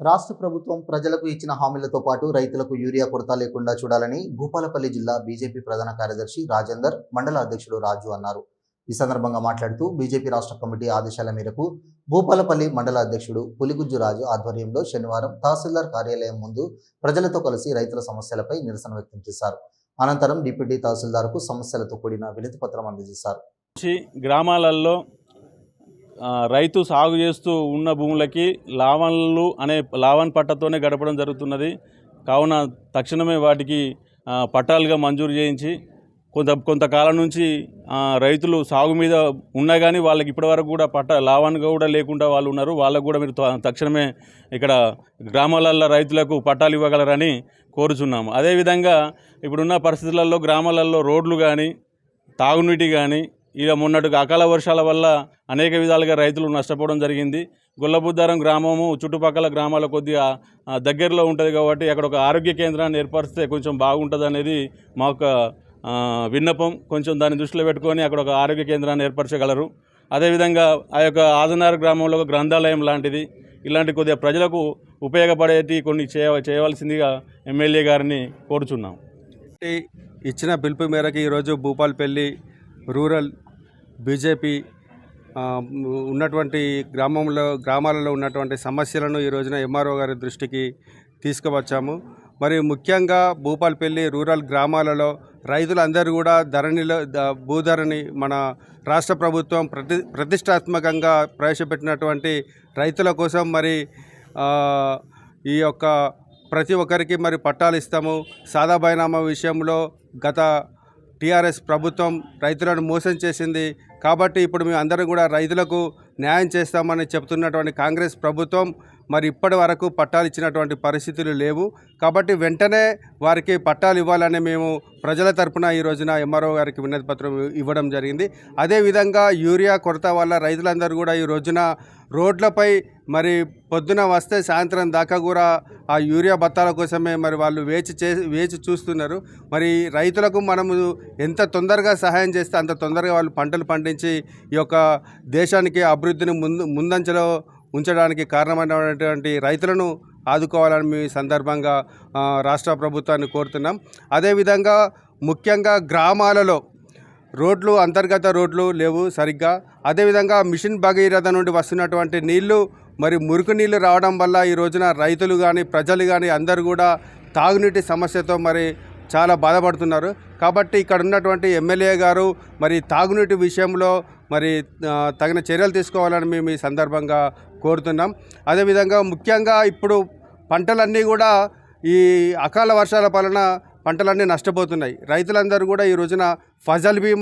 రాష్ట్ర ప్రభుత్వం ప్రజలకు ఇచ్చిన హామీలతో పాటు రైతులకు యూరియా కొరత లేకుండా చూడాలని భూపాలపల్లి జిల్లా బీజేపీ ప్రధాన కార్యదర్శి రాజేందర్, మండల అధ్యక్షుడు రాజు అన్నారు. ఈ సందర్భంగా మాట్లాడుతూ బీజేపీ రాష్ట్ర కమిటీ ఆదేశాల మేరకు భూపాలపల్లి మండల అధ్యక్షుడు పులిగుజ్జు రాజు ఆధ్వర్యంలో శనివారం తహసీల్దార్ కార్యాలయం ముందు ప్రజలతో కలిసి రైతుల సమస్యలపై నిరసన వ్యక్తం చేశారు. అనంతరం డిప్యూటీ తహసీల్దార్కు సమస్యలతో కూడిన వినతి పత్రం అందజేశారు. గ్రామాలలో రైతు సాగు చేస్తూ ఉన్న భూములకి లావన్ పట్టతోనే గడపడం జరుగుతున్నది. కావున తక్షణమే వాటికి పట్టాలుగా మంజూరు చేయించి కొంతకాలం నుంచి రైతులు సాగు మీద ఉన్నా కానీ వాళ్ళకి ఇప్పటివరకు కూడా లావన్ కూడా లేకుండా వాళ్ళు ఉన్నారు. వాళ్ళకు కూడా మీరు తక్షణమే ఇక్కడ గ్రామాలలో రైతులకు పట్టాలు ఇవ్వగలరని కోరుచున్నాము. అదేవిధంగా ఇప్పుడున్న పరిస్థితులలో గ్రామాలలో రోడ్లు కానీ తాగునీటి కానీ ఇక మొన్నటి అకాల వర్షాల వల్ల అనేక విధాలుగా రైతులు నష్టపోవడం జరిగింది. గొల్లబుద్దారం గ్రామము చుట్టుపక్కల గ్రామాల కొద్దిగా దగ్గరలో ఉంటుంది కాబట్టి అక్కడ ఒక ఆరోగ్య కేంద్రాన్ని ఏర్పరిస్తే కొంచెం బాగుంటుంది అనేది మా యొక్క విన్నపం. కొంచెం దాన్ని దృష్టిలో పెట్టుకొని అక్కడ ఒక ఆరోగ్య కేంద్రాన్ని ఏర్పరచగలరు. అదేవిధంగా ఆ యొక్క ఆజనార్ గ్రామంలో ఒక గ్రంథాలయం లాంటిది ఇలాంటి కొద్దిగా ప్రజలకు ఉపయోగపడేటి కొన్ని చేయవలసిందిగా ఎమ్మెల్యే గారిని కోరుచున్నాం. ఇచ్చిన పిలుపు మేరకు ఈరోజు భూపాలపల్లి రూరల్ బీజేపీ ఉన్నటువంటి గ్రామాలలో ఉన్నటువంటి సమస్యలను ఈ రోజున ఎంఆర్ఓ గారి దృష్టికి తీసుకువచ్చాము. మరి ముఖ్యంగా భూపాలపల్లి రూరల్ గ్రామాలలో రైతులందరూ కూడా భూధరణి మన రాష్ట్ర ప్రభుత్వం ప్రతిష్టాత్మకంగా ప్రవేశపెట్టినటువంటి రైతుల కోసం మరి ఈ యొక్క ప్రతి ఒక్కరికి మరి పట్టాలు ఇస్తాము. సాదా బైనామా విషయంలో గత టీఆర్ఎస్ ప్రభుత్వం రైతులను మోసం చేసింది కాబట్టి ఇప్పుడు మేము అందరం కూడా రైతులకు న్యాయం చేస్తామని చెప్తున్నటువంటి కాంగ్రెస్ ప్రభుత్వం మరి ఇప్పటి వరకు పట్టాలు ఇచ్చినటువంటి పరిస్థితులు లేవు. కాబట్టి వెంటనే వారికి పట్టాలు ఇవ్వాలని మేము ప్రజల తరపున ఈ రోజున ఎంఆర్ఓ గారికి వినతి పత్రం ఇవ్వడం జరిగింది. అదేవిధంగా యూరియా కొరత వల్ల రైతులందరూ కూడా ఈ రోజున రోడ్లపై మరి పొద్దున వస్తే సాయంత్రం దాకా కూడా ఆ యూరియా బత్తాల కోసమే మరి వాళ్ళు వేచి చూస్తున్నారు. మరి రైతులకు మనము ఎంత తొందరగా సహాయం చేస్తే అంత తొందరగా వాళ్ళు పంటలు పండించి ఈ యొక్క దేశానికి అభివృద్ధిని ముందంజలో ఉంచడానికి కారణమైనటువంటి రైతులను ఆదుకోవాలని మీ సందర్భంగా రాష్ట్ర ప్రభుత్వాన్ని కోరుతున్నాం. అదేవిధంగా ముఖ్యంగా గ్రామాలలో రోడ్లు అంతర్గత రోడ్లు లేవు సరిగ్గా. అదేవిధంగా మిషన్ భగీరథ నుండి వస్తున్నటువంటి నీళ్లు మరి మురికి నీళ్లు రావడం వల్ల ఈ రోజున రైతులు కానీ ప్రజలు కానీ అందరూ కూడా తాగునీటి సమస్యతో మరి చాలా బాధపడుతున్నారు. కాబట్టి ఇక్కడ ఉన్నటువంటి ఎమ్మెల్యే గారు మరి తాగునీటి విషయంలో మరి తగిన చర్యలు తీసుకోవాలని మేము ఈ సందర్భంగా కోరుతున్నాం. అదేవిధంగా ముఖ్యంగా ఇప్పుడు పంటలన్నీ కూడా ఈ అకాల వర్షాల వలన పంటలన్నీ నష్టపోతున్నాయి. రైతులందరూ కూడా ఈ రోజున ఫసల్ బీమా